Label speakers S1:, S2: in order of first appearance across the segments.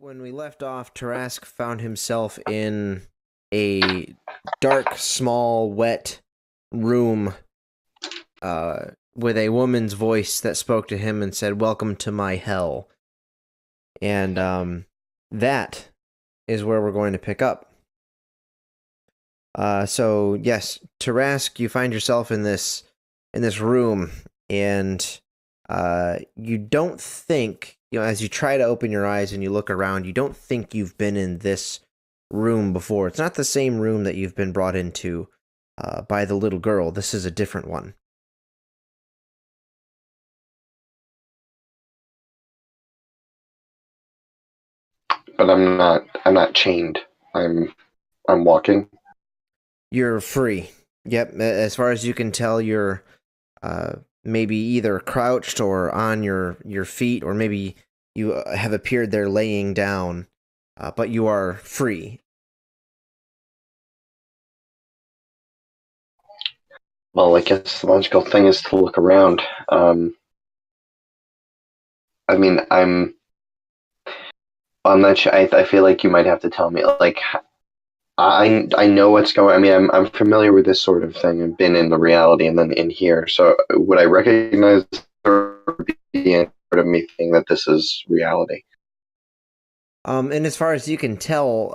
S1: When we left off, Terrask found himself in a dark, small, wet room with a woman's voice that spoke to him and said, "Welcome to my hell." And that is where we're going to pick up. So yes, Terrask, you find yourself in this room, and you don't think, as you try to open your eyes and you look around, you don't think you've been in this room before. It's not the same room that you've been brought into by the little girl. This is a different one.
S2: But I'm not chained. I'm walking.
S1: You're free. Yep, as far as you can tell, you're maybe either crouched or on your feet, or maybe you have appeared there laying down, but you are free.
S2: Well, I guess the logical thing is to look around. I mean, I'm not sure. I feel like you might have to tell me. Like, I know what's going. I mean, I'm familiar with this sort of thing. I've been in the reality and then in here. So would I recognize or be any part of me thinking that this is reality?
S1: And as far as you can tell,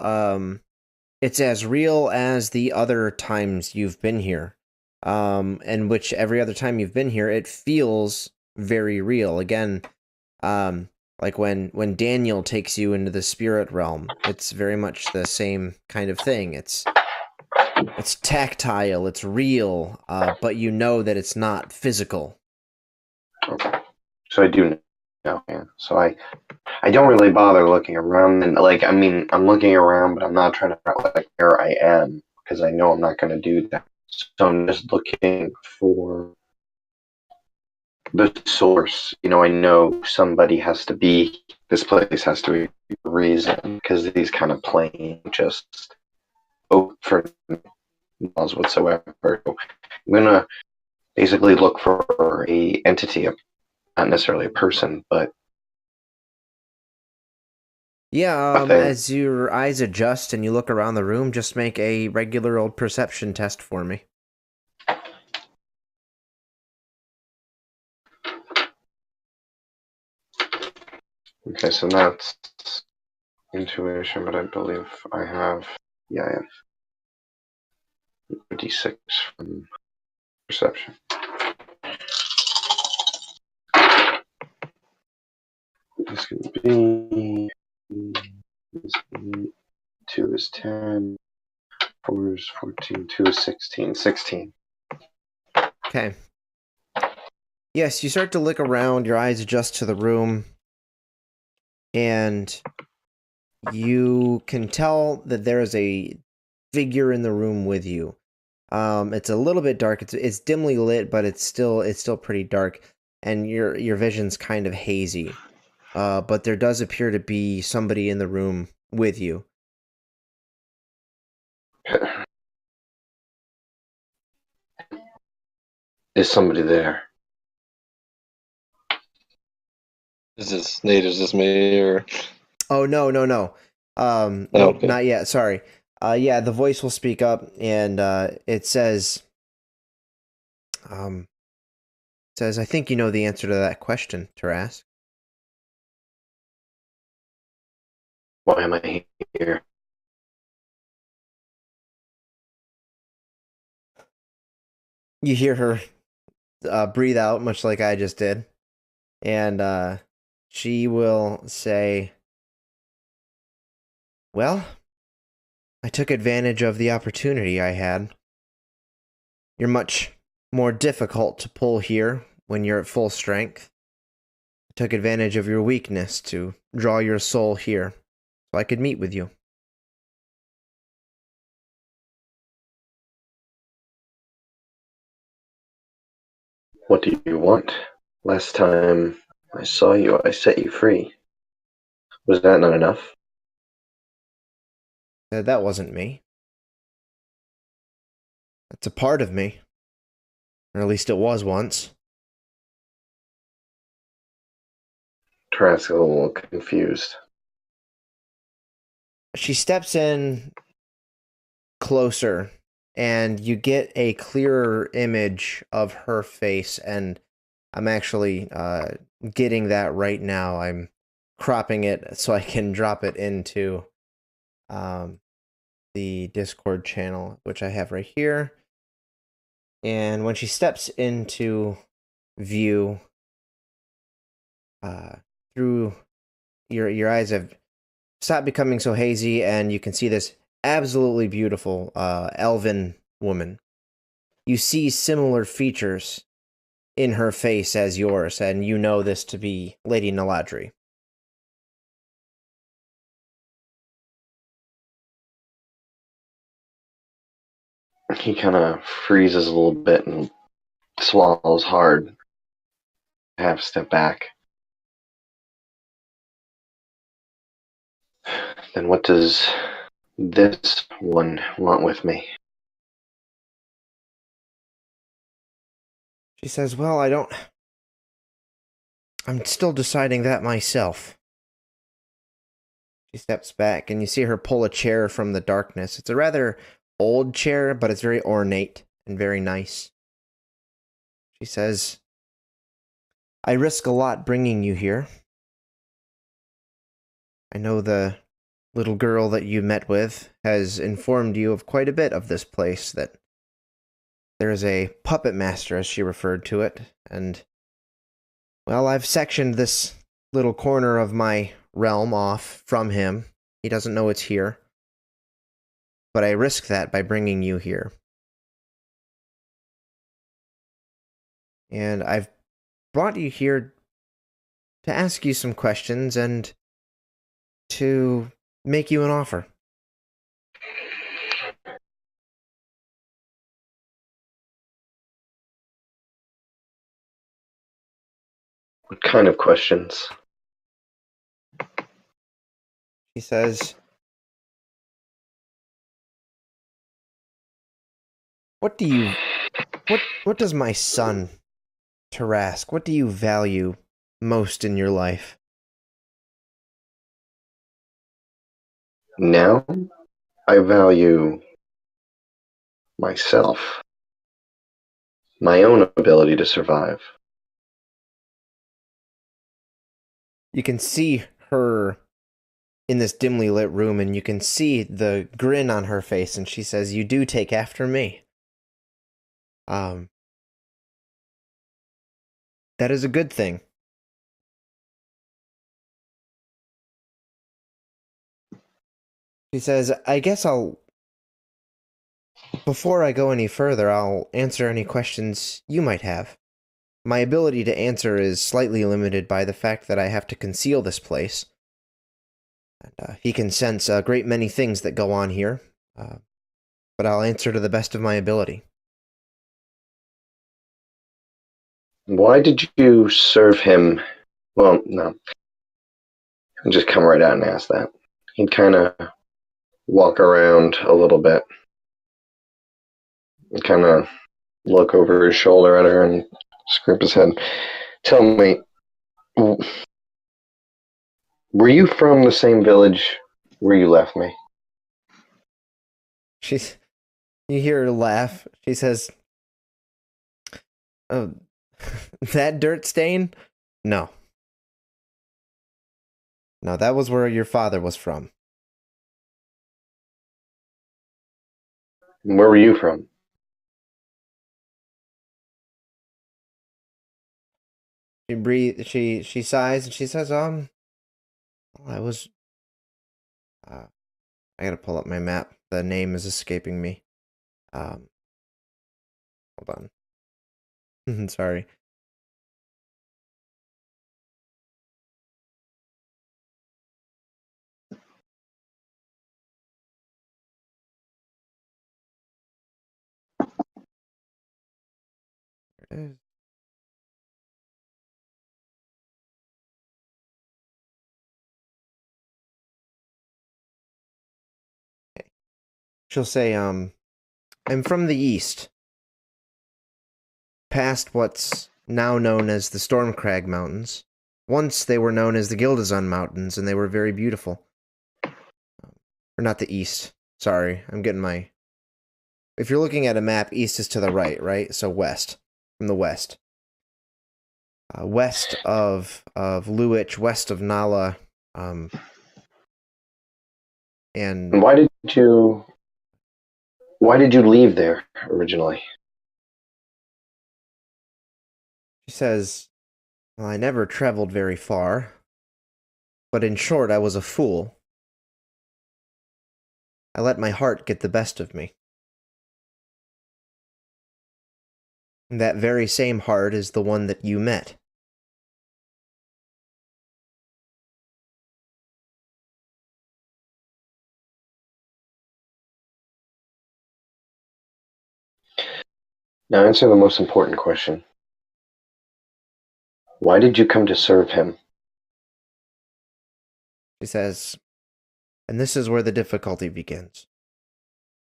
S1: it's as real as the other times you've been here. And which every other time you've been here, it feels very real. Again, like when Daniel takes you into the spirit realm, it's very much the same kind of thing. It's tactile, it's real, but you know that it's not physical.
S2: Okay. So I do know. Yeah. So I don't really bother looking around, and like I mean I'm looking around, but I'm not trying to figure out like where I am because I know I'm not going to do that. So I'm just looking for the source. I know somebody has to be. This place has to be a reason because these kind of plain just open for laws whatsoever. So I'm gonna basically look for a entity, not necessarily a person, but
S1: Yeah,
S2: a thing.
S1: as your eyes adjust and you look around the room, just make a regular old perception test for me.
S2: Okay, so that's intuition, but I believe I have. Yeah, I have a d6 from perception. This can be. This can be 2 is 10, 4 is 14, 2 is 16. 16.
S1: Okay. Yes, you start to look around, your eyes adjust to the room, and you can tell that there is a figure in the room with you. It's a little bit dark. It's dimly lit, but it's still pretty dark, and your vision's kind of hazy. But there does appear to be somebody in the room with you.
S2: Is somebody there?
S3: Is this Nate? Is this me or?
S1: Oh no, no, no.
S3: Oh,
S1: Nope,
S3: okay.
S1: not yet. Sorry. Yeah, the voice will speak up, and it um, says, "I think you know the answer to that question, Tarask."
S2: Why am I here?
S1: You hear her breathe out, much like I just did, and she will say, "Well, I took advantage of the opportunity I had. You're much more difficult to pull here when you're at full strength. I took advantage of your weakness to draw your soul here, so I could meet with you."
S2: What do you want? Last time I saw you, I set you free. Was that not enough?
S1: That wasn't me. That's a part of me. Or at least it was once.
S2: Terrask is a little confused.
S1: She steps in closer, and you get a clearer image of her face, and I'm actually getting that right now. I'm cropping it so I can drop it into the Discord channel, which I have right here. And when she steps into view, through your eyes have stopped becoming so hazy, and you can see this absolutely beautiful elven woman. You see similar features in her face as yours, and you know this to be Lady Neladrie.
S2: He kind of freezes a little bit and swallows hard. Half step back. Then what does this one want with me?
S1: She says, well, I'm still deciding that myself. She steps back, and you see her pull a chair from the darkness. It's a rather old chair, but it's very ornate and very nice. She says, I risk a lot bringing you here. I know the little girl that you met with has informed you of quite a bit of this place, that there is a puppet master, as she referred to it, and, well, I've sectioned this little corner of my realm off from him. He doesn't know it's here. But I risk that by bringing you here. And I've brought you here to ask you some questions and to make you an offer.
S2: What kind of questions?
S1: He says, what does my son, Terrask, what do you value most in your life?
S2: Now, I value myself, my own ability to survive.
S1: You can see her in this dimly lit room, and you can see the grin on her face, and she says, you do take after me. That is a good thing. She says, I guess before I go any further, I'll answer any questions you might have. My ability to answer is slightly limited by the fact that I have to conceal this place. And, he can sense a great many things that go on here, but I'll answer to the best of my ability.
S2: Why did you serve him? Well, no. I'll just come right out and ask that. He'd kind of walk around a little bit and kind of look over his shoulder at her and scrape his head. Tell me, were you from the same village where you left me?
S1: You hear her laugh. She says, oh, that dirt stain? No. No, that was where your father was from.
S2: Where were you from?
S1: She sighs, and she says, I was, I gotta pull up my map. The name is escaping me. Hold on. Sorry. There it is. Okay. She'll say, I'm from the east, past what's now known as the Stormcrag Mountains. Once they were known as the Gildazun Mountains, and they were very beautiful. Or not the east. Sorry, I'm getting my... If you're looking at a map, east is to the right? So west. From the west. West of Luich, west of Nala, and
S2: And why did you leave there originally?
S1: she says, well, I never traveled very far, but in short, I was a fool. I let my heart get the best of me. And that very same heart is the one that you met.
S2: Now answer the most important question. Why did you come to serve him?
S1: She says, and this is where the difficulty begins.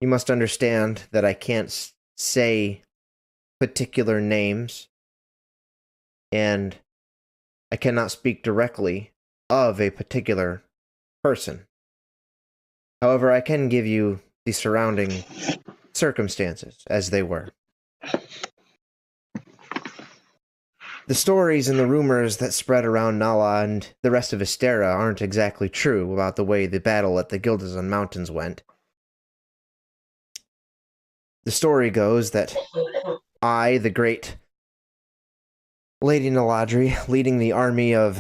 S1: You must understand that I can't say particular names, and I cannot speak directly of a particular person. However, I can give you the surrounding circumstances as they were. The stories and the rumors that spread around Nala and the rest of Istera aren't exactly true about the way the battle at the Gildazan Mountains went. The story goes that I, the great Lady Neladrie, leading the army of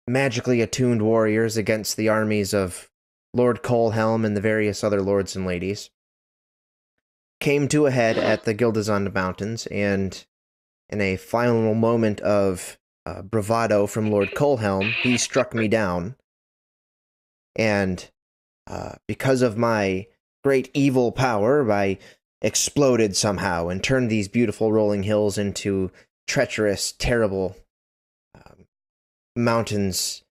S1: magically attuned warriors against the armies of Lord Colehelm and the various other lords and ladies, came to a head at the Gildazan Mountains, and in a final moment of bravado from Lord Colehelm, he struck me down, and because of my great evil power, I exploded somehow and turned these beautiful rolling hills into treacherous, terrible mountains,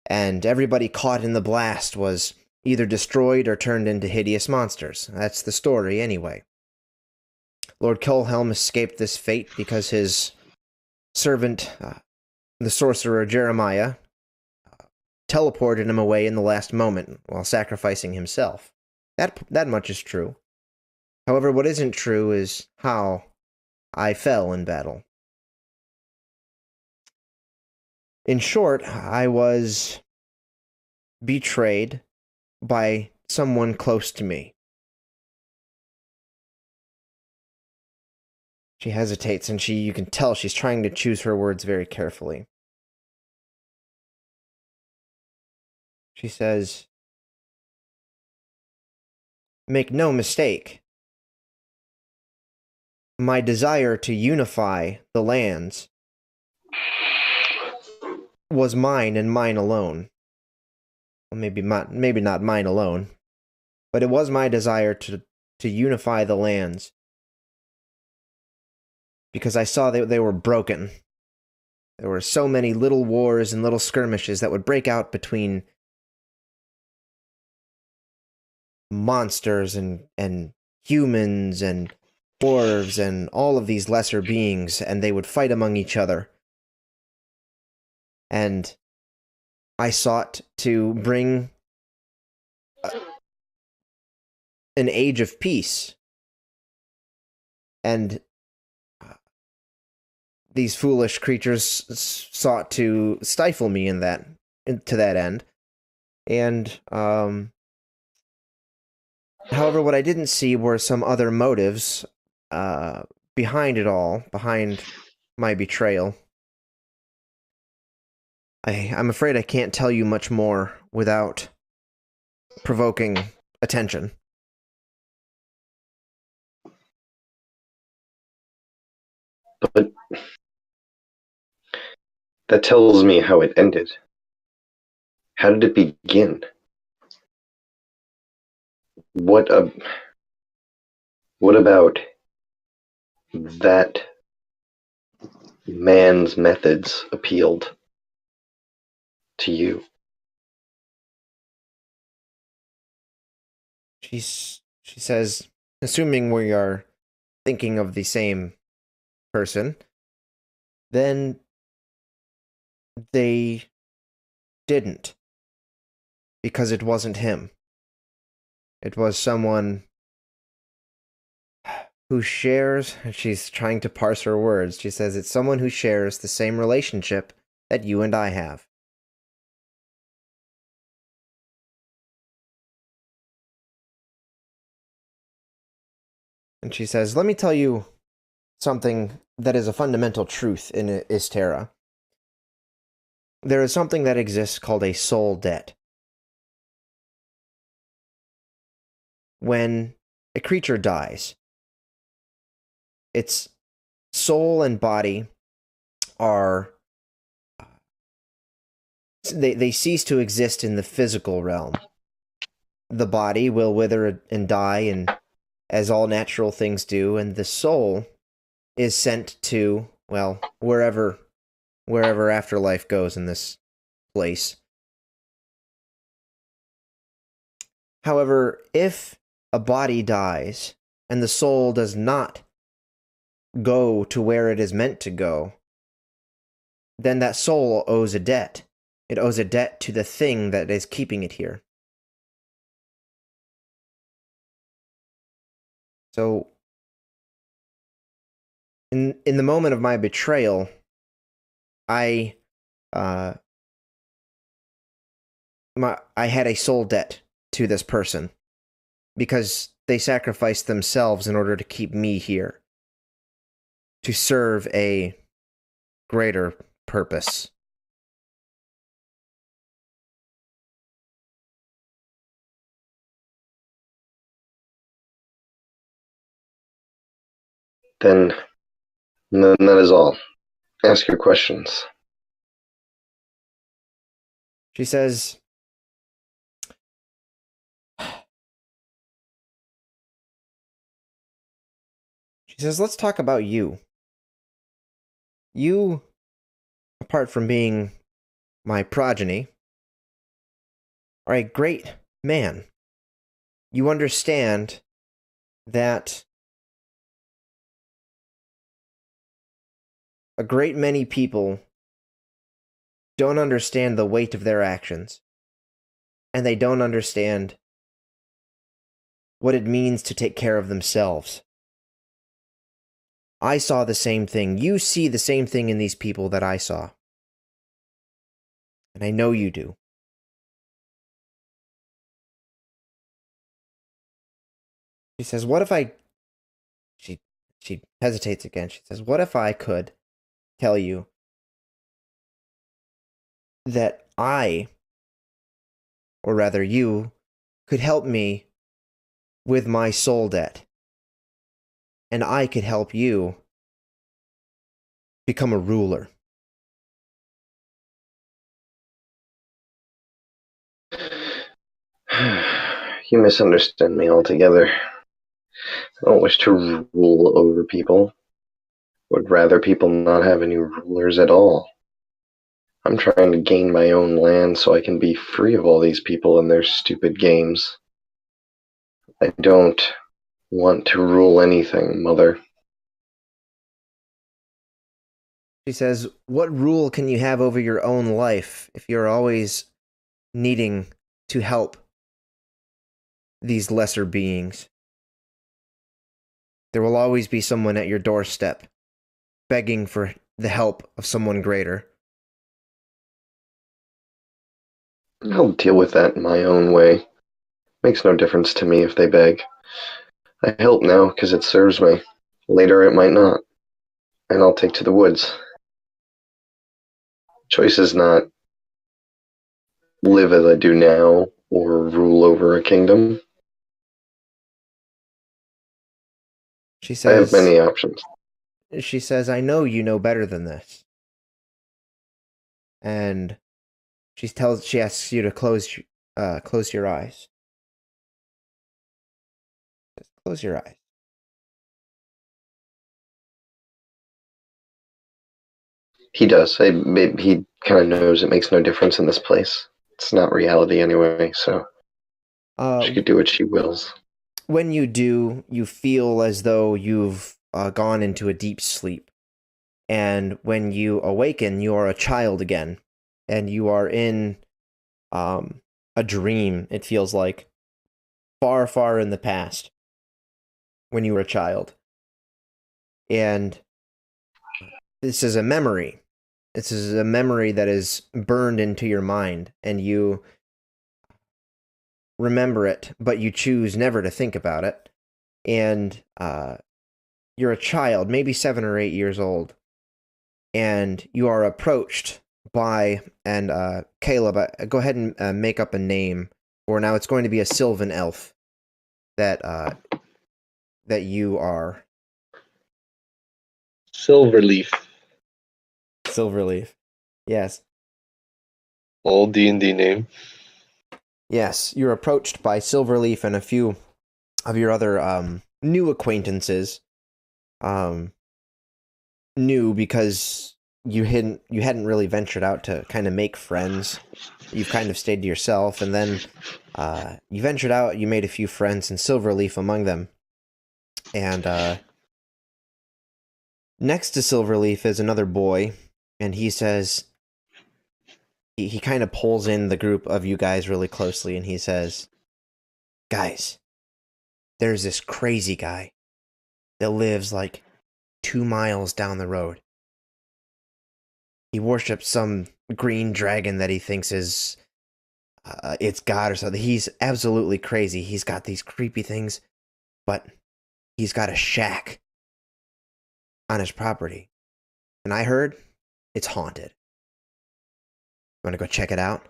S1: and everybody caught in the blast was either destroyed or turned into hideous monsters. That's the story, anyway. Lord Colehelm escaped this fate because his servant, the sorcerer Jeremiah, teleported him away in the last moment while sacrificing himself. That much is true. However, what isn't true is how I fell in battle. In short, I was betrayed by someone close to me. She hesitates, and you can tell she's trying to choose her words very carefully. She says, make no mistake. My desire to unify the lands was mine and mine alone. Well, maybe not mine alone, but it was my desire to unify the lands because I saw that they were broken. There were so many little wars and little skirmishes that would break out between monsters and humans and dwarves and all of these lesser beings, and they would fight among each other. And I sought to bring an age of peace. And these foolish creatures sought to stifle me to that end. And, however, what I didn't see were some other motives behind it all, behind my betrayal. I'm afraid I can't tell you much more without provoking attention.
S2: But that tells me how it ended. How did it begin? What about that man's methods appealed to you?
S1: She says, assuming we are thinking of the same person, then they didn't. because it wasn't him. It was someone who shares, she's trying to parse her words. She says it's someone who shares the same relationship that you and I have. And she says, let me tell you something that is a fundamental truth in Isteran. There is something that exists called a soul debt. When a creature dies, its soul and body are they cease to exist in the physical realm. The body will wither and die, and as all natural things do, and the soul is sent to, well, wherever afterlife goes in this place. However, if a body dies and the soul does not go to where it is meant to go, then that soul owes a debt. It owes a debt to the thing that is keeping it here. So, in the moment of my betrayal, I had a soul debt to this person because they sacrificed themselves in order to keep me here, to serve a greater purpose.
S2: Then that is all. Ask your questions.
S1: She says, let's talk about you. You, apart from being my progeny, are a great man. You understand that a great many people don't understand the weight of their actions, and they don't understand what it means to take care of themselves. I saw the same thing. You see the same thing in these people that I saw. And I know you do. She says, what if I... She hesitates again. She says, what if I could tell you that I, or rather you, could help me with my soul debt, and I could help you become a ruler?
S2: You misunderstand me altogether. I don't wish to rule over people. Would rather people not have any rulers at all. I'm trying to gain my own land so I can be free of all these people and their stupid games. I don't want to rule anything, Mother.
S1: She says, what rule can you have over your own life if you're always needing to help these lesser beings? There will always be someone at your doorstep begging for the help of someone greater.
S2: I'll deal with that in my own way. Makes no difference to me if they beg. I help now because it serves me. Later it might not. And I'll take to the woods. Choice is not live as I do now or rule over a kingdom.
S1: She
S2: I have
S1: says,
S2: many options.
S1: I know you know better than this. And she asks you to close your eyes. Close your eyes.
S2: He does. He kind of knows it makes no difference in this place. It's not reality anyway, so she could do what she wills.
S1: When you do, you feel as though you've gone into a deep sleep. And when you awaken, you are a child again. And you are in a dream, it feels like, far, far in the past when you were a child. And this is a memory. This is a memory that is burned into your mind, and you remember it, but you choose never to think about it. And you're a child, maybe 7 or 8 years old, and you are approached by, and Caleb, go ahead and make up a name for now. It's going to be a Sylvan elf that that you are.
S3: Silverleaf.
S1: Silverleaf. Yes.
S3: Old D&D name.
S1: Yes, you're approached by Silverleaf and a few of your other new acquaintances. New because you hadn't really ventured out to kind of make friends. You've kind of stayed to yourself, and then you ventured out. You made a few friends, and Silverleaf among them. And next to Silverleaf is another boy, and he says, he kind of pulls in the group of you guys really closely, and he says, "Guys, there's this crazy guy that lives like 2 miles down the road. He worships some green dragon that he thinks is it's God or something. He's absolutely crazy. He's got these creepy things, but he's got a shack on his property. And I heard it's haunted. Want to go check it out?"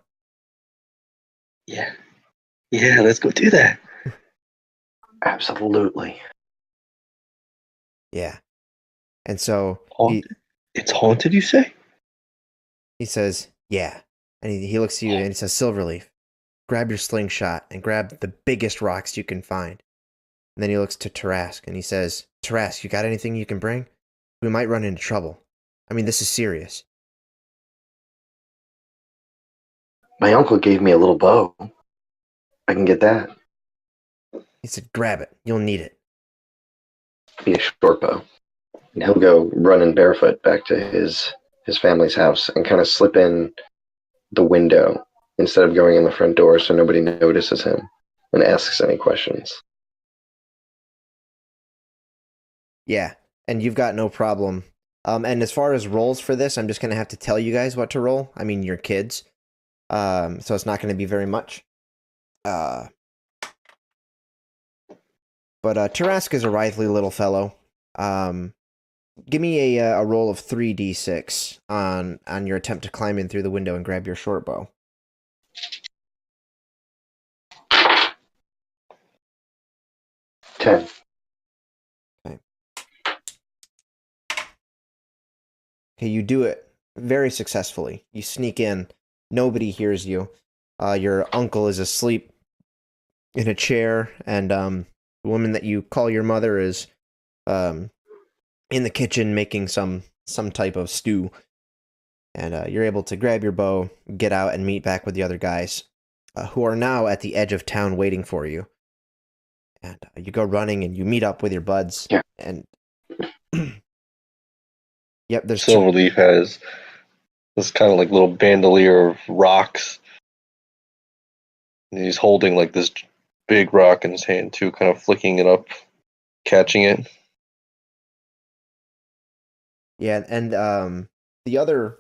S3: Yeah. Yeah, let's go do that.
S2: Absolutely.
S1: Yeah. And so
S3: Haunted? It's haunted, you say?
S1: he says, "Yeah." And he looks at you and he says, "Silverleaf, grab your slingshot and grab the biggest rocks you can find." And then he looks to Terrask and he says, "Terrask, you got anything you can bring? We might run into trouble. I mean, this is serious."
S2: My uncle gave me a little bow. I can get that.
S1: He said, "Grab it. You'll need it."
S2: Be a short bow. And he'll go running barefoot back to his family's house and kind of slip in the window instead of going in the front door so nobody notices him and asks any questions.
S1: Yeah, and you've got no problem. And as far as rolls for this, I'm just going to have to tell you guys what to roll. I mean, you're kids. So it's not going to be very much. But Terrask is a writhly little fellow. Give me a roll of 3d6 on your attempt to climb in through the window and grab your short bow.
S2: 10.
S1: Okay, you do it very successfully. You sneak in. Nobody hears you. Your uncle is asleep in a chair, and the woman that you call your mother is in the kitchen making some type of stew. And you're able to grab your bow, get out, and meet back with the other guys, who are now at the edge of town waiting for you. And you go running, and you meet up with your buds.
S2: Yeah.
S1: And yep, there's
S3: Silverleaf has this kind of like little bandolier of rocks. And he's holding like this big rock in his hand too, kind of flicking it up, catching it.
S1: Yeah, and the other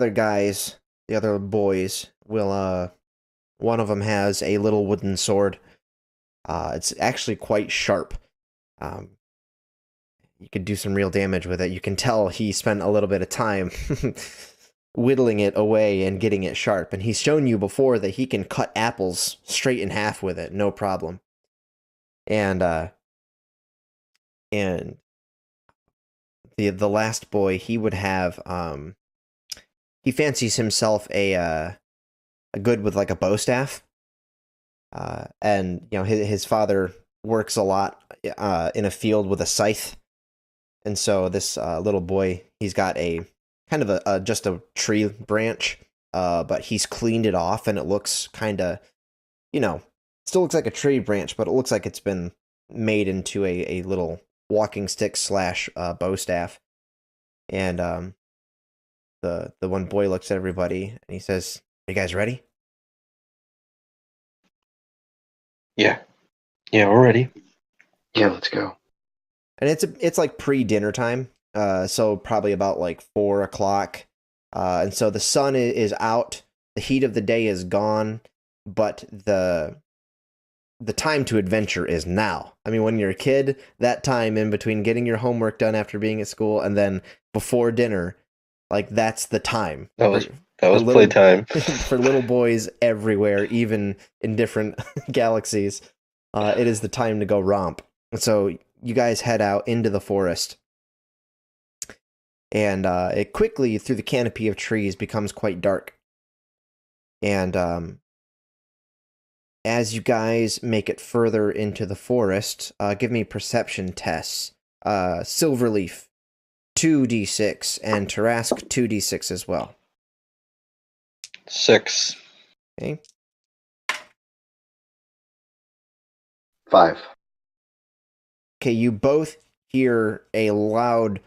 S1: guys, the other boys will one of them has a little wooden sword. It's actually quite sharp. You could do some real damage with it. You can tell he spent a little bit of time whittling it away and getting it sharp. And he's shown you before that he can cut apples straight in half with it, no problem. And the last boy, he would have he fancies himself a good with like a bow staff. And you know his father works a lot in a field with a scythe. And so this little boy, he's got a kind of a just a tree branch, but he's cleaned it off, and it looks kind of, still looks like a tree branch, but it looks like it's been made into a little walking stick slash bow staff. And the one boy looks at everybody, and he says, "Are you guys ready?"
S3: Yeah. Yeah, we're ready.
S2: Yeah, let's go.
S1: And it's like pre-dinner time, so probably about like 4 o'clock, and so the sun is out, the heat of the day is gone, but the time to adventure is now. I mean, when you're a kid, that time in between getting your homework done after being at school and then before dinner, like that's the time
S3: That
S1: for,
S3: was that
S1: for
S3: was
S1: little
S3: playtime.
S1: for little boys everywhere, even in different galaxies. It is the time to go romp. So you guys head out into the forest, and it quickly through the canopy of trees becomes quite dark. And as you guys make it further into the forest, give me perception tests. Silverleaf, 2d6, and Terrask, 2d6 as well.
S3: 6.
S1: Okay.
S2: 5.
S1: Okay, you both hear a loud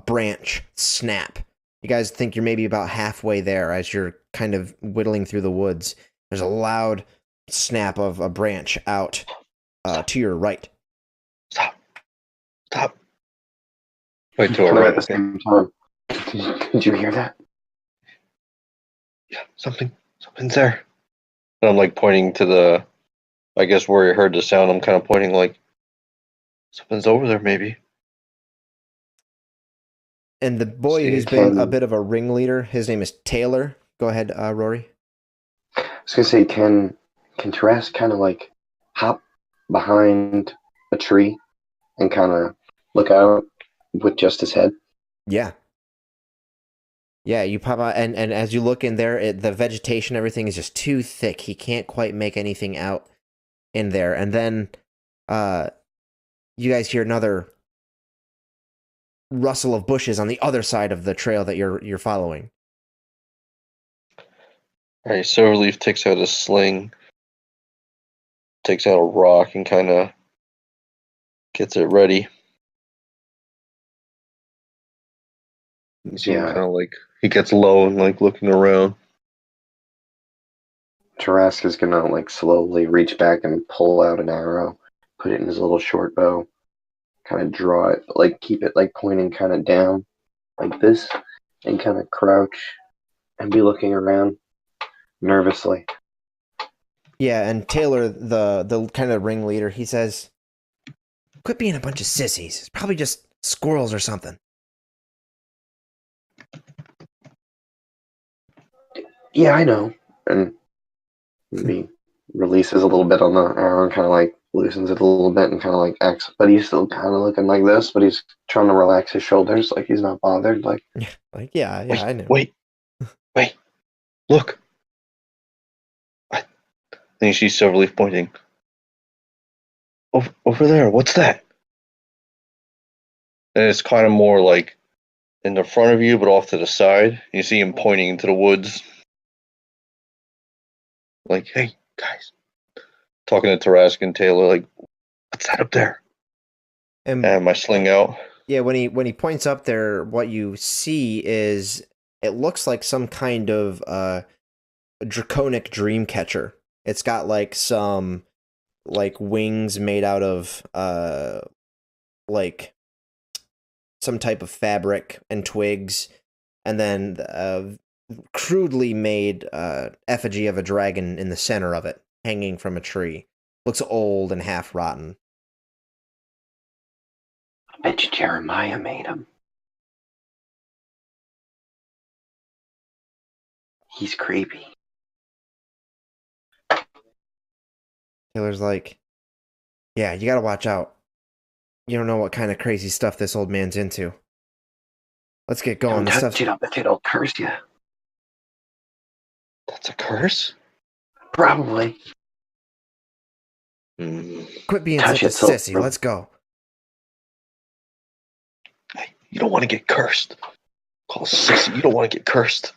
S1: branch snap. You guys think you're maybe about halfway there as you're kind of whittling through the woods. There's a loud snap of a branch out to your right.
S3: Stop. Stop. Wait to our
S2: Kind of at
S3: right.
S2: the
S3: Okay.
S2: same time. Did you hear that?
S3: Yeah, something's there. And I'm like pointing to the, I guess where you heard the sound. I'm kind of pointing like something's over there, maybe.
S1: And the boy who's been a bit of a ringleader, his name is Taylor. Go ahead, Rory.
S2: I was gonna say, can Terrask kind of like hop behind a tree and kind of look out with just his head?
S1: Yeah. Yeah, you pop out, and as you look in there, the vegetation, everything is just too thick. He can't quite make anything out in there. And then you guys hear another rustle of bushes on the other side of the trail that you're following.
S3: All right, Silverleaf takes out a sling, takes out a rock, and kind of gets it ready. You see him
S2: Yeah.
S3: kind of like, he gets low and like looking around.
S2: Terrask is gonna like slowly reach back and pull out an arrow, put it in his little short bow, kind of draw it, like keep it like pointing kind of down like this, and kind of crouch and be looking around nervously.
S1: Yeah, and Taylor, the kind of ringleader, he says, "Quit being a bunch of sissies. It's probably just squirrels or something."
S2: Yeah, I know. And he releases a little bit on the arrow and kind of like loosens it a little bit and kind of like acts, but he's still kind of looking like this, but he's trying to relax his shoulders, like he's not bothered. Like,
S1: Like, yeah, I know.
S3: Wait, look. I think she's Silverleaf pointing. Over there, what's that? And it's kind of more like in the front of you, but off to the side. You see him pointing into the woods. Like, hey, guys. Talking to Terrask and Taylor, like, what's that up there? And my sling out.
S1: Yeah, when he points up there, what you see is it looks like some kind of draconic dream catcher. It's got like some like wings made out of like some type of fabric and twigs, and then crudely made effigy of a dragon in the center of it, hanging from a tree. Looks old and half rotten.
S2: I bet you Jeremiah made him. He's creepy.
S1: Taylor's like, yeah, you gotta watch out. You don't know what kind of crazy stuff this old man's into. Let's get going.
S2: Don't touch it up if it'll curse you.
S3: That's a curse?
S2: Probably.
S1: Quit being such a sissy. Let's go.
S3: Hey, you don't want to get cursed. Call sissy. You don't want to get cursed.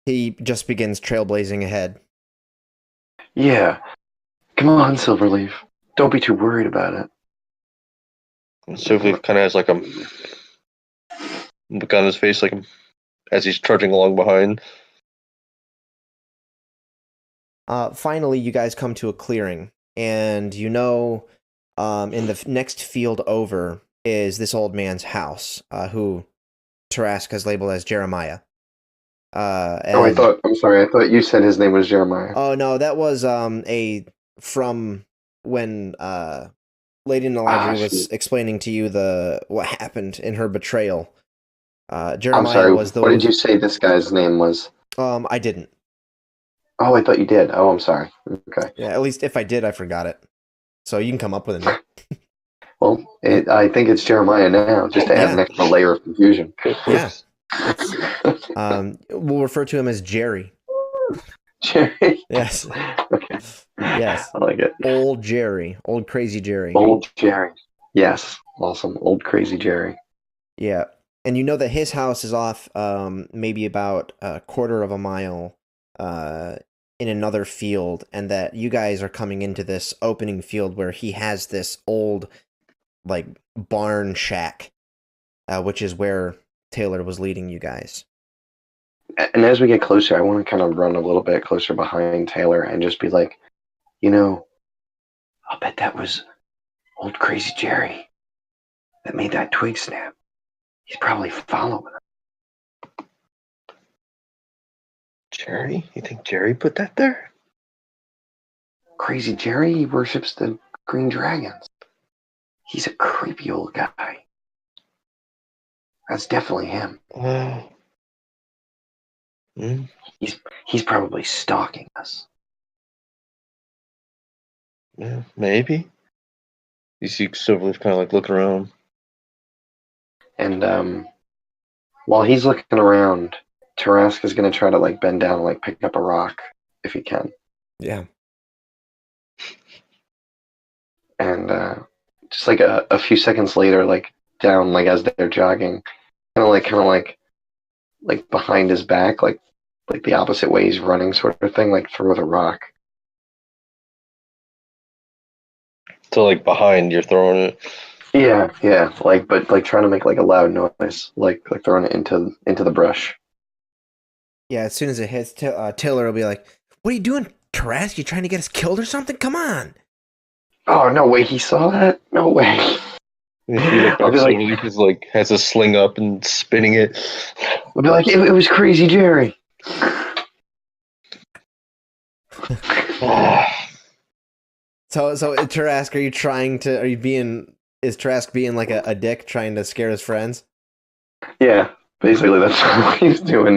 S1: He just begins trailblazing ahead.
S2: Yeah. Come on, Silverleaf. Don't be too worried about it.
S3: And Silverleaf kind of has like a look on his face, like as he's trudging along behind.
S1: Finally, you guys come to a clearing, and in the next field over is this old man's house, who Terrask has labeled as Jeremiah. And
S2: I'm sorry, I thought you said his name was Jeremiah.
S1: oh no, that was from when Lady Neladrie was explaining to you what happened in her betrayal.
S2: I'm
S1: Jeremiah
S2: sorry,
S1: was
S2: what did you say this guy's name was?
S1: I didn't.
S2: Oh, I thought you did. Oh, I'm sorry. Okay.
S1: Yeah, at least if I did, I forgot it. So you can come up with a name.
S2: Well, I think it's Jeremiah now, just to add an extra layer of confusion.
S1: Yeah. It's we'll refer to him as Jerry.
S2: Jerry?
S1: Yes.
S2: Okay.
S1: Yes.
S2: I like it.
S1: Old Jerry. Old crazy Jerry.
S2: Old Jerry. Yes. Awesome. Old crazy Jerry.
S1: Yeah. And you know that his house is off maybe about a quarter of a mile in another field, and that you guys are coming into this opening field where he has this old like barn shack, which is where Taylor was leading you guys.
S2: And as we get closer, I want to kind of run a little bit closer behind Taylor and just be like, I'll bet that was old crazy Jerry that made that twig snap. He's probably following us.
S3: Jerry? You think Jerry put that there?
S2: Crazy Jerry, he worships the green dragons. He's a creepy old guy. That's definitely him.
S3: Well,
S2: He's probably stalking us.
S3: yeah, maybe. You see Silverleaf kind of like looking around.
S2: And while he's looking around, Terrask is going to try to like bend down and like pick up a rock if he can.
S1: Yeah.
S2: And just like a few seconds later, like down, like as they're jogging, kind of like behind his back, like the opposite way he's running, sort of thing, like throw the rock.
S3: So like behind, you're throwing it.
S2: Yeah, but trying to make like a loud noise, like throwing it into the brush.
S1: Yeah, as soon as it hits, Taylor will be like, "What are you doing, Terrask? You trying to get us killed or something? Come on!"
S2: Oh no way, he saw that? No way.
S3: You see, like,
S2: I'll be like,
S3: Silverleaf is like has a sling up and spinning it.
S2: I'll be like, it was crazy Jerry.
S1: So Terrask, is Trask being like a dick trying to scare his friends?
S2: Yeah, basically that's what he's doing.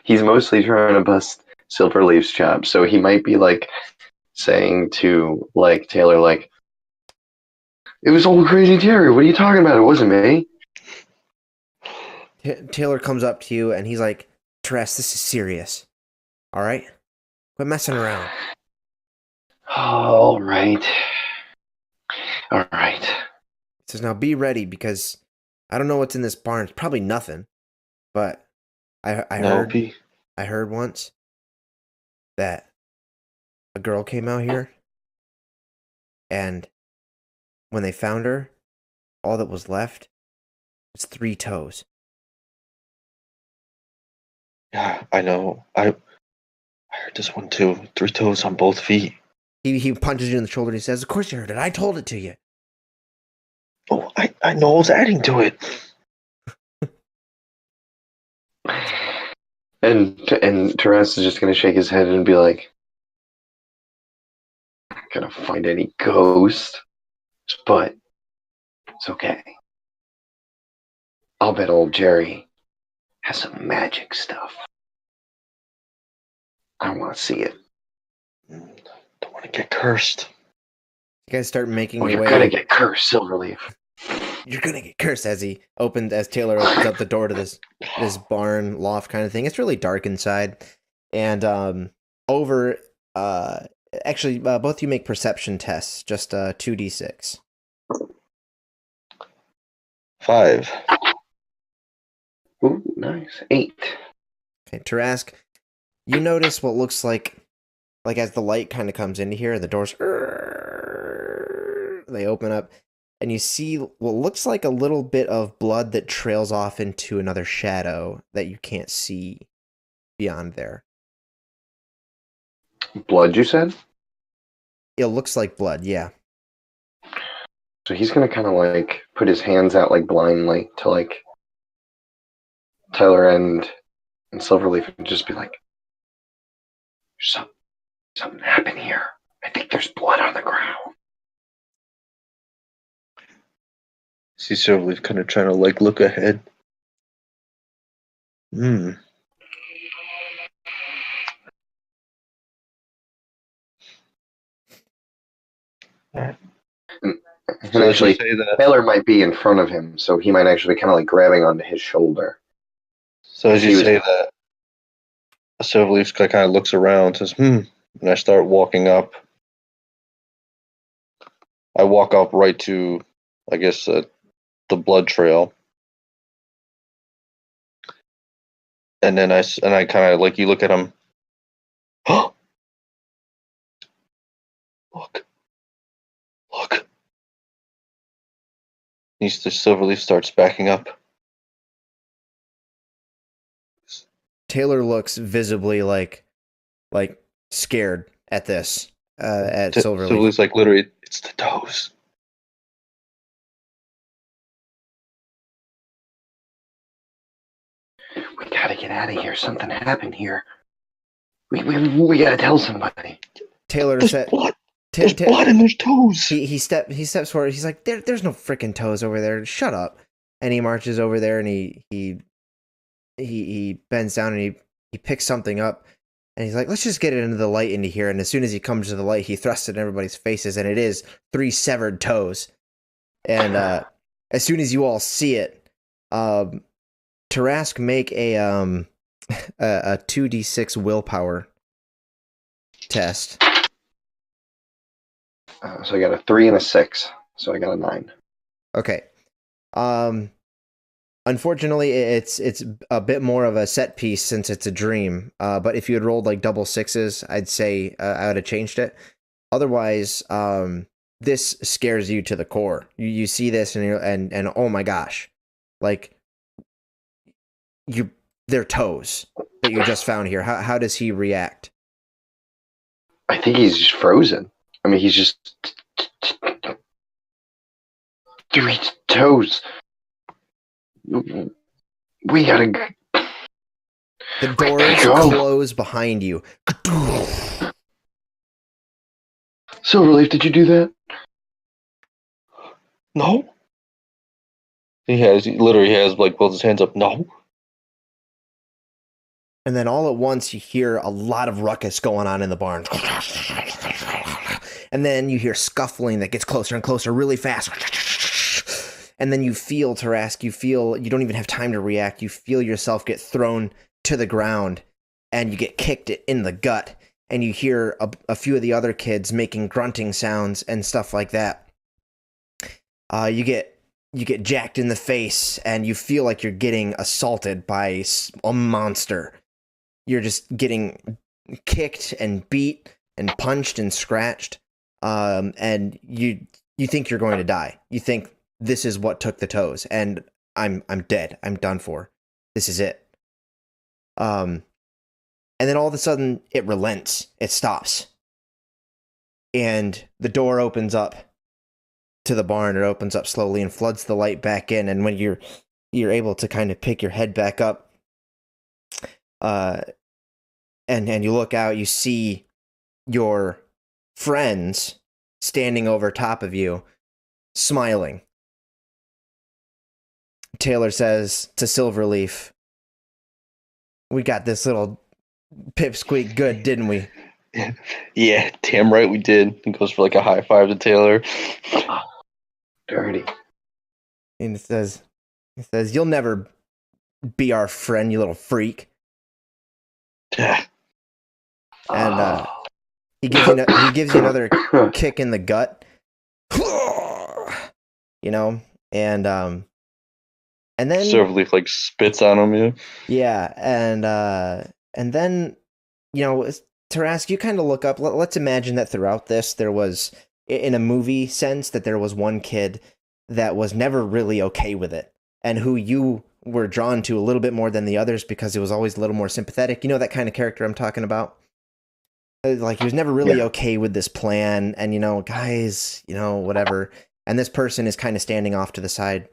S2: He's mostly trying to bust Silverleaf's chops. So he might be like saying to like Taylor, like, it was old crazy Jerry. What are you talking about? It wasn't me.
S1: Taylor comes up to you and he's like, Trask, this is serious. All right? Quit messing around.
S2: All right. All right.
S1: He says, now be ready because I don't know what's in this barn. It's probably nothing. But I heard once that a girl came out here and when they found her, all that was left was 3 toes.
S3: Yeah, I know. I heard this one too. 3 toes on both feet.
S1: He punches you in the shoulder and he says, of course you heard it. I told it to you.
S3: Oh, I know I was adding to it.
S2: And Terrace is just gonna shake his head and be like, not gonna find any ghost, but it's okay. I'll bet old Jerry has some magic stuff. I want to see it.
S3: Don't want to get cursed.
S1: You guys start making your
S2: You're
S1: way.
S2: gonna get cursed, Silverleaf.
S1: You're gonna get cursed as Taylor opens up the door to this barn loft kind of thing. It's really dark inside, and both you make perception tests, just 2d6.
S3: 5.
S2: Ooh, nice. 8.
S1: Okay, Terrask, you notice what looks like as the light kind of comes into here, the doors they open up. And you see what looks like a little bit of blood that trails off into another shadow that you can't see beyond there.
S2: Blood, you said?
S1: It looks like blood, yeah.
S2: So he's gonna kind of like put his hands out like blindly to like Tyler and Silverleaf and just be like, something happened here. I think there's blood on the ground.
S3: See Silverleaf kind of trying to like look ahead. Hmm.
S2: And
S3: So as you
S2: actually,
S3: say that,
S2: Taylor might be in front of him, so he might actually be kind of like grabbing onto his shoulder.
S3: so as you
S2: He was-
S3: say that, Silverleaf kind of looks around, says, and I start walking up. I walk up right to, I guess, the blood trail. And then I kind of like, you look at him. Look. The Silverleaf starts backing up.
S1: Taylor looks visibly like scared at this, at Silverleaf.
S3: Silverleaf's like, literally, it's the toes.
S2: We gotta get out of here. Something happened here. We gotta tell somebody.
S1: Taylor
S3: There's
S1: said,
S3: blood. There's blood and there's toes.
S1: He steps forward. He's like, there's no freaking toes over there. Shut up. And he marches over there and he bends down and he picks something up and he's like, let's just get it into the light into here. And as soon as he comes to the light, he thrusts it in everybody's faces, and it is 3 severed toes. And as soon as you all see it, Terrask, make a 2d6 willpower test.
S2: So I got a 3 and a 6. So I got a 9.
S1: Okay. Unfortunately, it's a bit more of a set piece since it's a dream. But if you had rolled like double sixes, I'd say I would have changed it. Otherwise, this scares you to the core. You see this and oh my gosh, like they're toes that you just found here. How does he react?
S2: I think he's just frozen. I mean, he's just 3 toes. We gotta.
S1: The doors close behind you.
S2: Silverleaf, did you do that?
S3: No. He literally has like both his hands up. No.
S1: And then all at once you hear a lot of ruckus going on in the barn. And then you hear scuffling that gets closer and closer really fast. And then you feel, Terrask, you don't even have time to react. You feel yourself get thrown to the ground and you get kicked in the gut. And you hear a few of the other kids making grunting sounds and stuff like that. You get jacked in the face and you feel like you're getting assaulted by a monster. You're just getting kicked and beat and punched and scratched. And you think you're going to die. You think this is what took the toes, and I'm dead. I'm done for. This is it. And then all of a sudden it relents. It stops. And the door opens up to the barn. It opens up slowly and floods the light back in. And when you're able to kind of pick your head back up, and you look out, you see your friends standing over top of you, smiling. Taylor says to Silverleaf, we got this little pipsqueak good, didn't we?
S3: Yeah, damn right we did. He goes for like a high five to Taylor.
S2: Dirty.
S1: And it says, you'll never be our friend, you little freak. And he gives you another kick in the gut. You know, and then
S3: Silverleaf like spits on him,
S1: yeah, and then, you know, Terrask, you kind of look up. Let's imagine that throughout this, there was, in a movie sense, that there was one kid that was never really okay with it, and who you were drawn to a little bit more than the others because it was always a little more sympathetic. You know that kind of character I'm talking about? Like he was never really okay with this plan, and guys, whatever. And this person is kind of standing off to the side,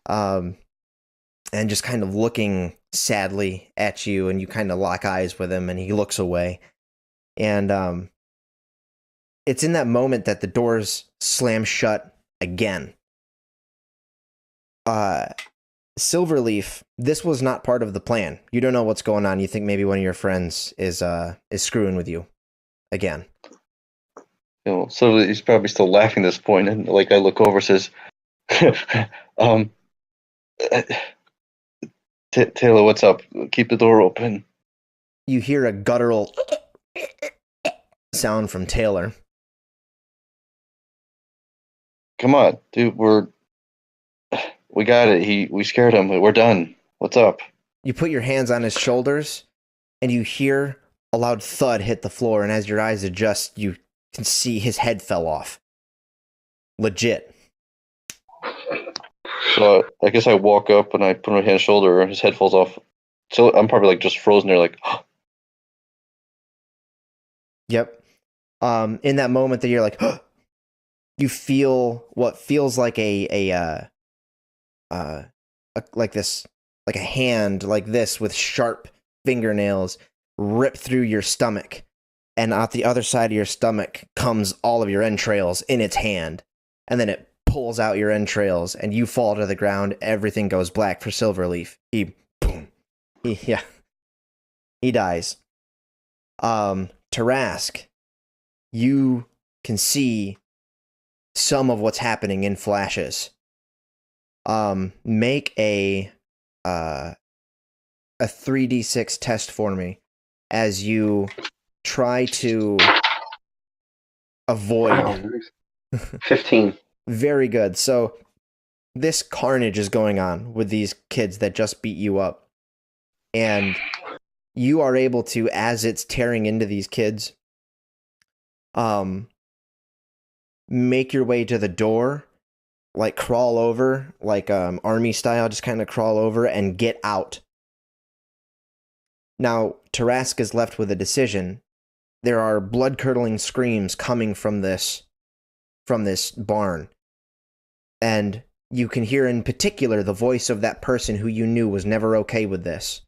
S1: and just kind of looking sadly at you, and you kind of lock eyes with him, and he looks away. And it's in that moment that the doors slam shut again. Silverleaf, this was not part of the plan. You don't know what's going on. You think maybe one of your friends is screwing with you again.
S3: So he's probably still laughing at this point, and like I look over, says, Taylor, what's up? Keep the door open.
S1: You hear a guttural sound from Taylor.
S3: Come on, dude, we got it. We scared him. We're done. What's up?
S1: You put your hands on his shoulders, and you hear a loud thud hit the floor, and as your eyes adjust, you can see his head fell off. Legit.
S3: So I guess I walk up and I put my hand on his shoulder, and his head falls off. So I'm probably like just frozen there, like.
S1: Yep. In that moment that you're like, you feel what feels like a hand like this with sharp fingernails rip through your stomach, and out the other side of your stomach comes all of your entrails in its hand, and then it pulls out your entrails, and you fall to the ground. Everything goes black for Silverleaf. He dies. Terrask, you can see some of what's happening in flashes. Make a 3d6 test for me as you try to avoid.
S2: 15.
S1: Very good. So this carnage is going on with these kids that just beat you up, and you are able to, as it's tearing into these kids, make your way to the door, like crawl over, like army style, just kind of crawl over and get out. Now, Terrask is left with a decision. There are blood-curdling screams coming from this barn. And you can hear in particular the voice of that person who you knew was never okay with this.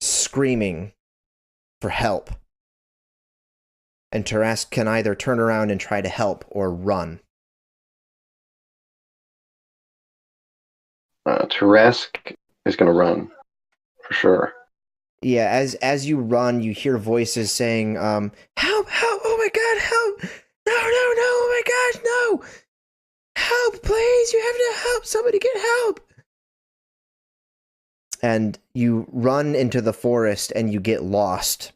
S1: Screaming for help. And Terrask can either turn around and try to help or run.
S2: Terrask is going to run, for sure.
S1: Yeah, as you run, you hear voices saying, help, oh my god, help! No, oh my gosh, no! Help, please, you have to help, somebody get help! And you run into the forest and you get lost.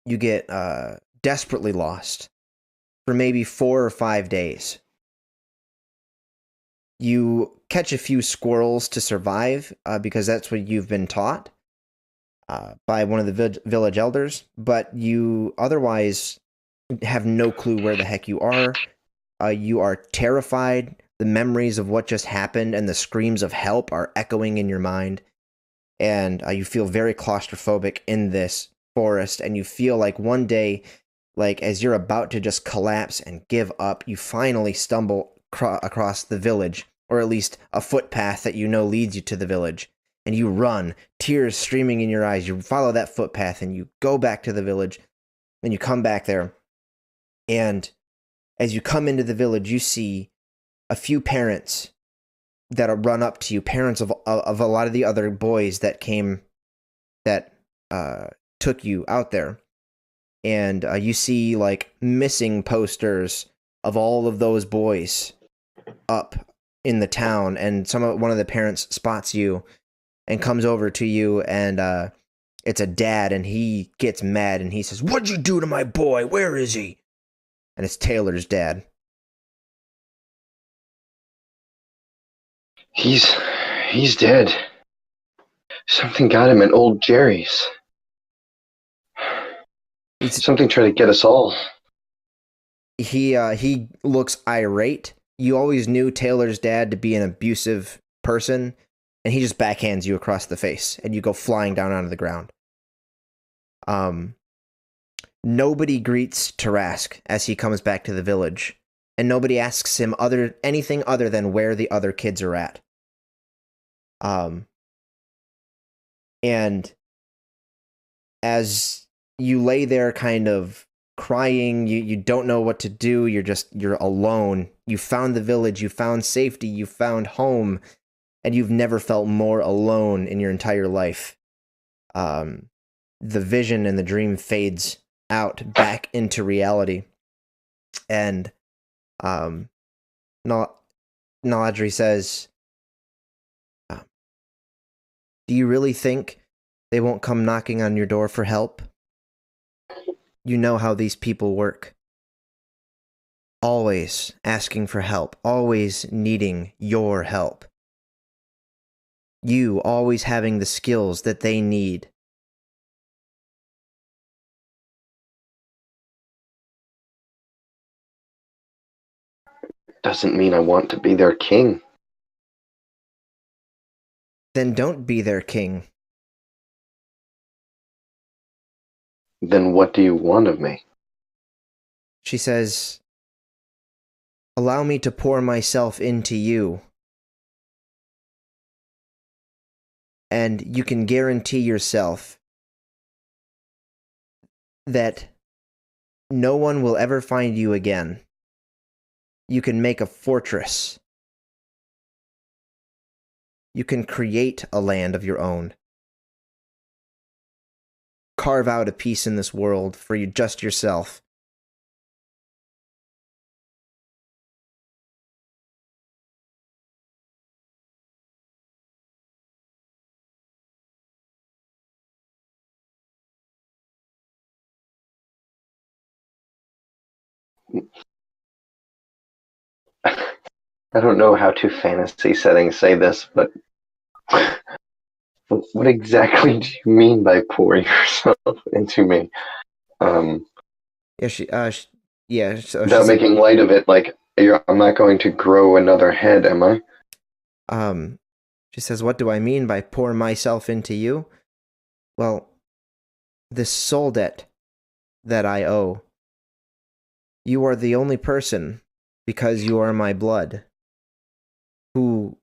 S1: You get desperately lost for maybe 4 or 5 days. You catch a few squirrels to survive because that's what you've been taught by one of the village elders, but you otherwise have no clue where the heck you are. You are terrified. The memories of what just happened and the screams of help are echoing in your mind. And you feel very claustrophobic in this forest, and you feel like one day, like as you're about to just collapse and give up, you finally stumble across the village, or at least a footpath that you know leads you to the village. And you run, tears streaming in your eyes. You follow that footpath and you go back to the village, and you come back there. And as you come into the village, you see a few parents that run up to you, parents of a lot of the other boys that took you out there. And you see like missing posters of all of those boys up in the town, and one of the parents spots you and comes over to you, and it's a dad, and he gets mad and he says, "What'd you do to my boy? Where is he?" And it's Taylor's dad.
S2: He's dead. Something got him at old Jerry's. Something tried to get us all.
S1: He looks irate. You always knew Taylor's dad to be an abusive person, and he just backhands you across the face, and you go flying down onto the ground. Nobody greets Terrask as he comes back to the village, and nobody asks him anything other than where the other kids are at. And as you lay there kind of crying, you don't know what to do, you're alone. You found the village, you found safety, you found home, and you've never felt more alone in your entire life. The vision and the dream fades out back into reality. And Neladrie says, do you really think they won't come knocking on your door for help? You know how these people work. Always asking for help, always needing your help. You always having the skills that they need.
S2: Doesn't mean I want to be their king.
S1: Then don't be their king.
S2: Then what do you want of me?
S1: She says, allow me to pour myself into you. And you can guarantee yourself that no one will ever find you again. You can make a fortress. You can create a land of your own. Carve out a piece in this world for you, just yourself.
S2: I don't know how to fantasy settings say this, but what exactly do you mean by pouring yourself into me?
S1: Yeah, so
S2: without making light of it, like, I'm not going to grow another head, am I?
S1: She says, what do I mean by pour myself into you? Well, this soul debt that I owe. You are the only person, because you are my blood, who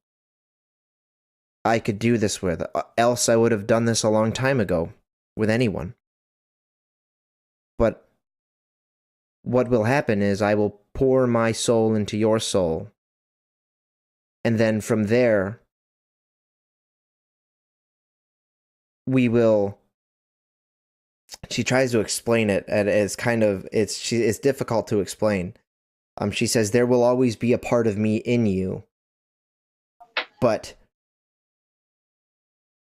S1: I could do this with. Else I would have done this a long time ago, with anyone. But what will happen is I will pour my soul into your soul. And then from there, we will... She tries to explain it, and it's difficult to explain. She says, there will always be a part of me in you, but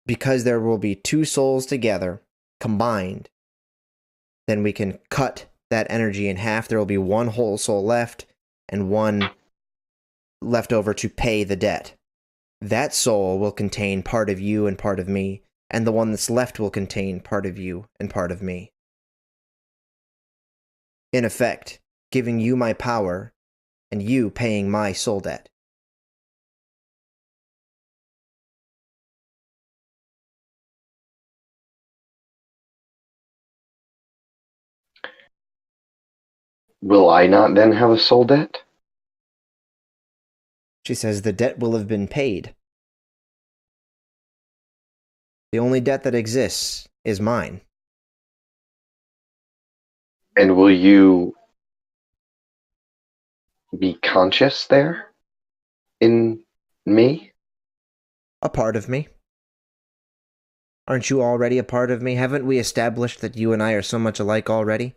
S1: because there will be two souls together, combined, then we can cut that energy in half. There will be one whole soul left, and one left over to pay the debt. That soul will contain part of you and part of me, and the one that's left will contain part of you and part of me. In effect, giving you my power, and you paying my soul debt.
S2: Will I not then have a soul debt?
S1: She says the debt will have been paid. The only debt that exists is mine.
S2: And will you be conscious there? In me?
S1: A part of me. Aren't you already a part of me? Haven't we established that you and I are so much alike already?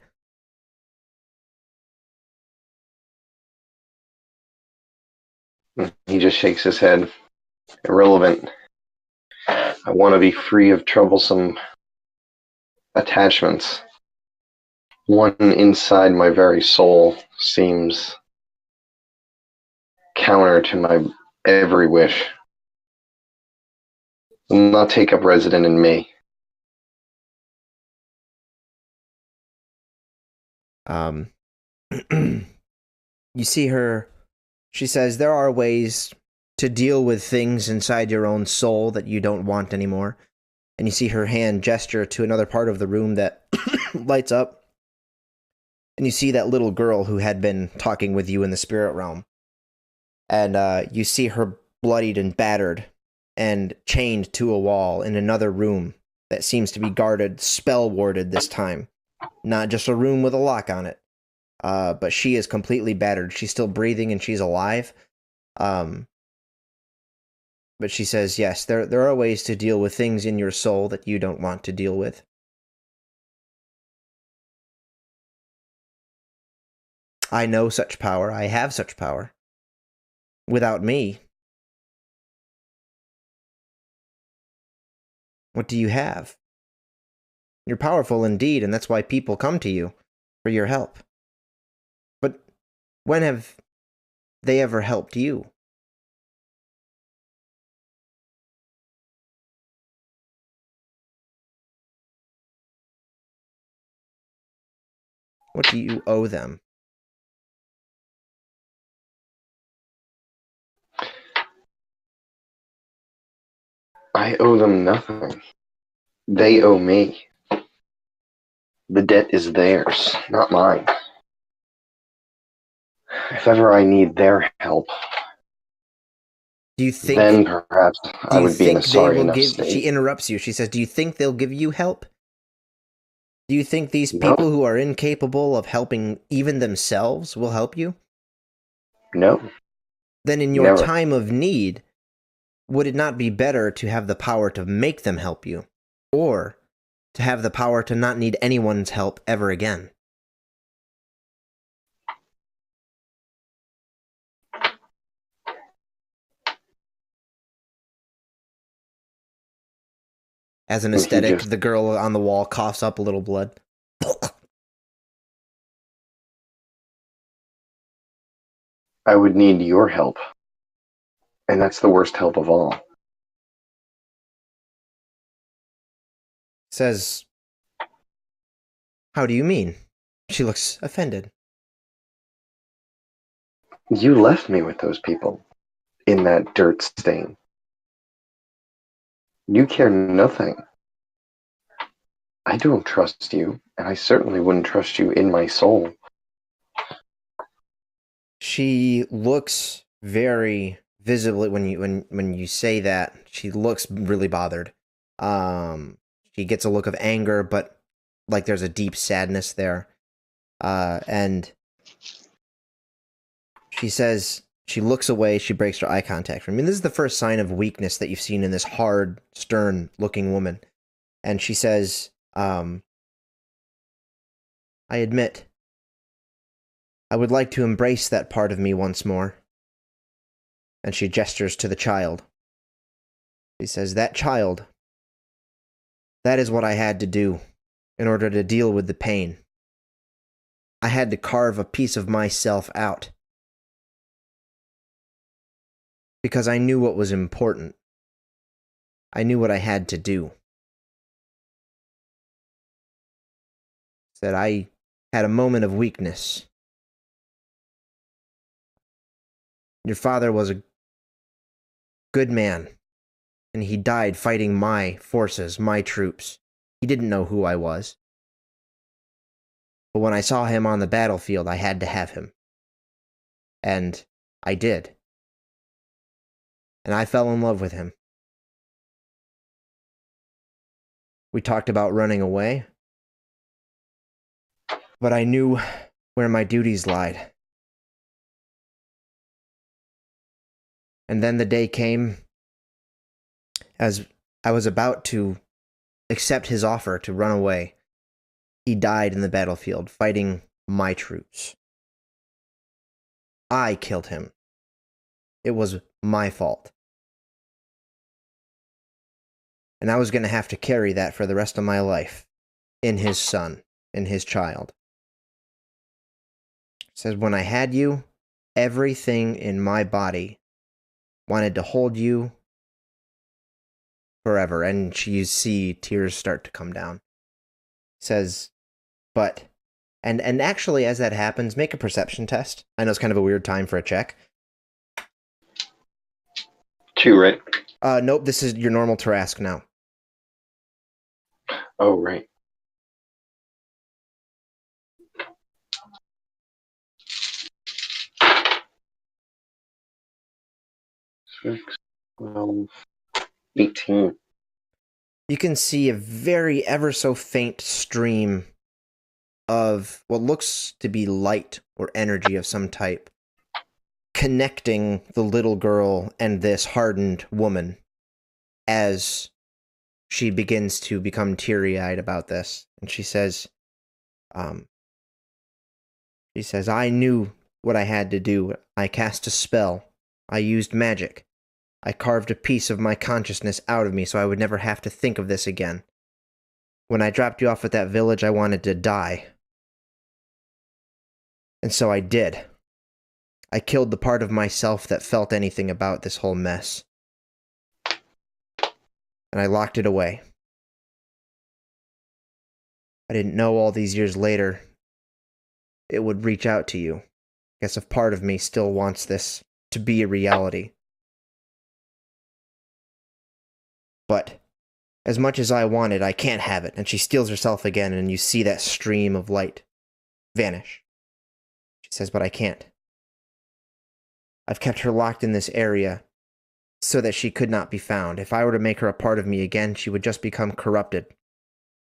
S2: He just shakes his head. Irrelevant. I want to be free of troublesome attachments. One inside my very soul seems counter to my every wish. Will not take up resident in me.
S1: You see her, she says, there are ways to deal with things inside your own soul that you don't want anymore. And you see her hand gesture to another part of the room that lights up. And you see that little girl who had been talking with you in the spirit realm. And you see her bloodied and battered and chained to a wall in another room that seems to be guarded, spell warded this time. Not just a room with a lock on it. But she is completely battered. She's still breathing and she's alive. But she says, yes, there are ways to deal with things in your soul that you don't want to deal with. I know such power. I have such power. Without me, what do you have? You're powerful indeed, and that's why people come to you for your help. But when have they ever helped you? What do you owe them?
S2: I owe them nothing. They owe me. The debt is theirs, not mine. If ever I need their help,
S1: Do you think
S2: then perhaps I would be in a
S1: they
S2: sorry
S1: will
S2: enough
S1: give?
S2: state.
S1: She interrupts you. She says, "Do you think they'll give you help? Do you think these
S2: No.
S1: people who are incapable of helping even themselves will help you?
S2: No.
S1: Then in your
S2: Never.
S1: time of need, would it not be better to have the power to make them help you? Or to have the power to not need anyone's help ever again?" As an
S2: And he
S1: aesthetic,
S2: just,
S1: the girl on the wall coughs up a little blood.
S2: I would need your help. And that's the worst help of all.
S1: Says, "How do you mean?" She looks offended.
S2: You left me with those people in that dirt stain. You care nothing. I don't trust you, and I certainly wouldn't trust you in my soul.
S1: She looks very visibly when you say that. She looks really bothered. She gets a look of anger, but like there's a deep sadness there. And she says she looks away. She breaks her eye contact from me. And this is the first sign of weakness that you've seen in this hard, stern-looking woman. And she says, "I admit, I would like to embrace that part of me once more." And she gestures to the child. She says, "That child, that is what I had to do in order to deal with the pain. I had to carve a piece of myself out. Because I knew what was important. I knew what I had to do." Said, "I had a moment of weakness. Your father was a good man, and he died fighting my forces, my troops. He didn't know who I was. But when I saw him on the battlefield, I had to have him. And I did. And I fell in love with him. We talked about running away, but I knew where my duties lied. And then the day came as I was about to accept his offer to run away. He died in the battlefield, fighting my troops. I killed him. It was my fault. And I was going to have to carry that for the rest of my life in his son, in his child." Says, "When I had you, everything in my body wanted to hold you forever." And you see tears start to come down. Says, "But," and actually as that happens, make a perception test. I know it's kind of a weird time for a check.
S2: 2, right?
S1: Nope, this is your normal Terrask now.
S2: Oh, right. 6, 12, 18.
S1: You can see a very ever so faint stream of what looks to be light or energy of some type connecting the little girl and this hardened woman as she begins to become teary-eyed about this. And she says, I knew what I had to do. I cast a spell. I used magic. I carved a piece of my consciousness out of me so I would never have to think of this again. When I dropped you off at that village, I wanted to die. And so I did. I killed the part of myself that felt anything about this whole mess. And I locked it away. I didn't know all these years later it would reach out to you. I guess a part of me still wants this to be a reality. But as much as I want it, I can't have it. And she steels herself again, and you see that stream of light vanish. She says, but I can't. I've kept her locked in this area so that she could not be found. If I were to make her a part of me again, she would just become corrupted,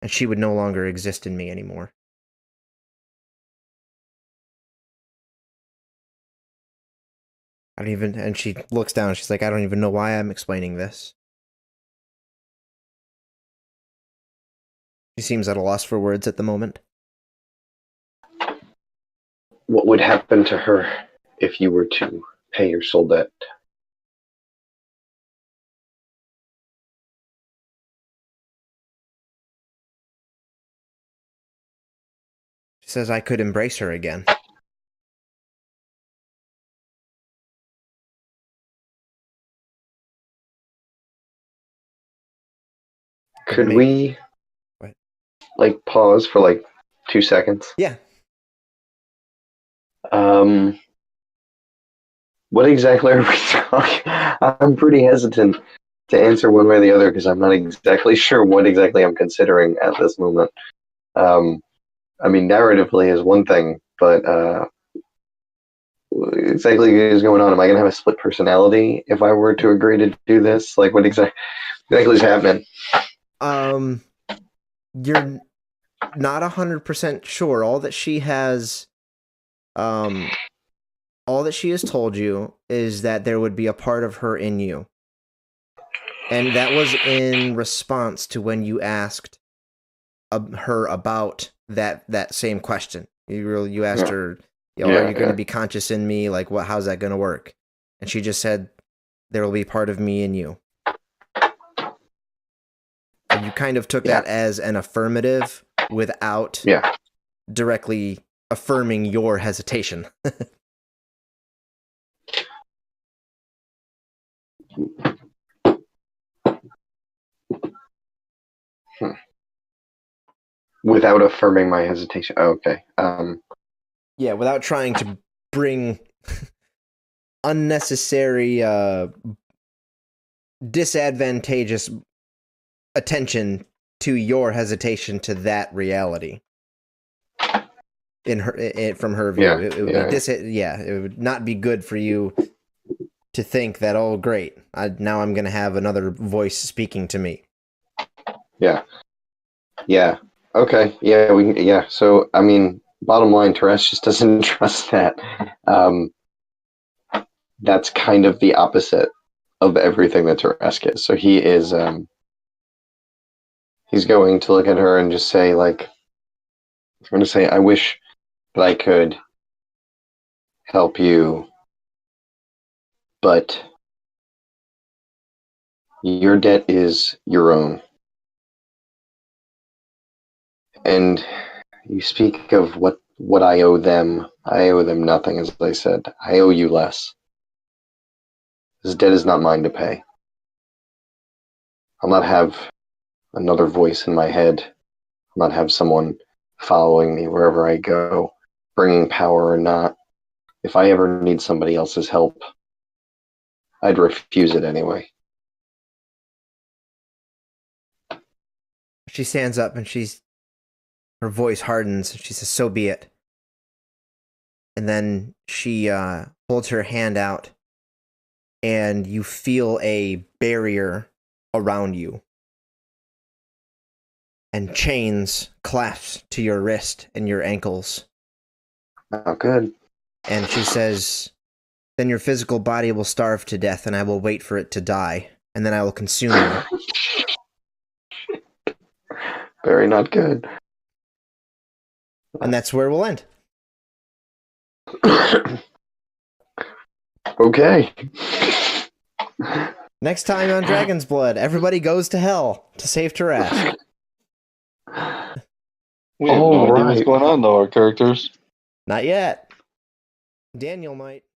S1: and she would no longer exist in me anymore. And she looks down, and she's like, I don't even know why I'm explaining this. She seems at a loss for words at the moment.
S2: What would happen to her if you were to pay your soul debt?
S1: She says I could embrace her again.
S2: Could we,
S1: what?
S2: Pause for 2 seconds?
S1: Yeah.
S2: What exactly are we talking? I'm pretty hesitant to answer one way or the other because I'm not exactly sure what exactly I'm considering at this moment. Narratively is one thing, but what exactly is going on? Am I going to have a split personality if I were to agree to do this? What exactly is happening?
S1: You're not 100% sure. All that she has told you is that there would be a part of her in you. And that was in response to when you asked her about that same question. You asked her, are you going to be conscious in me? How's that going to work? And she just said, there will be part of me in you. And you kind of took that as an affirmative without directly affirming your hesitation.
S2: Without affirming my hesitation. Oh, okay.
S1: Yeah, without trying to bring unnecessary, disadvantageous attention to your hesitation to that reality. From her view, it would not be good for you to think that, oh, great, now I'm going to have another voice speaking to me.
S2: Yeah. Okay. Yeah. So, bottom line, Terrask just doesn't trust that. That's kind of the opposite of everything that Terrask is. So he is, he's going to look at her and just say, he's going to say, I wish that I could help you, but your debt is your own. And you speak of what I owe them. I owe them nothing, as I said. I owe you less. This debt is not mine to pay. I'll not have another voice in my head. I'll not have someone following me wherever I go, bringing power or not. If I ever need somebody else's help, I'd refuse it anyway.
S1: She stands up and her voice hardens. She says, so be it. And then she holds her hand out and you feel a barrier around you. And chains clasp to your wrist and your ankles.
S2: Oh, good.
S1: And she says, then your physical body will starve to death, and I will wait for it to die, and then I will consume you.
S2: Very not good.
S1: And that's where we'll end.
S2: Okay.
S1: Next time on Dragon's Blood, everybody goes to hell to save Terrask.
S3: We have no idea what's
S2: right.
S3: going on, though, our characters.
S1: Not yet. Daniel might.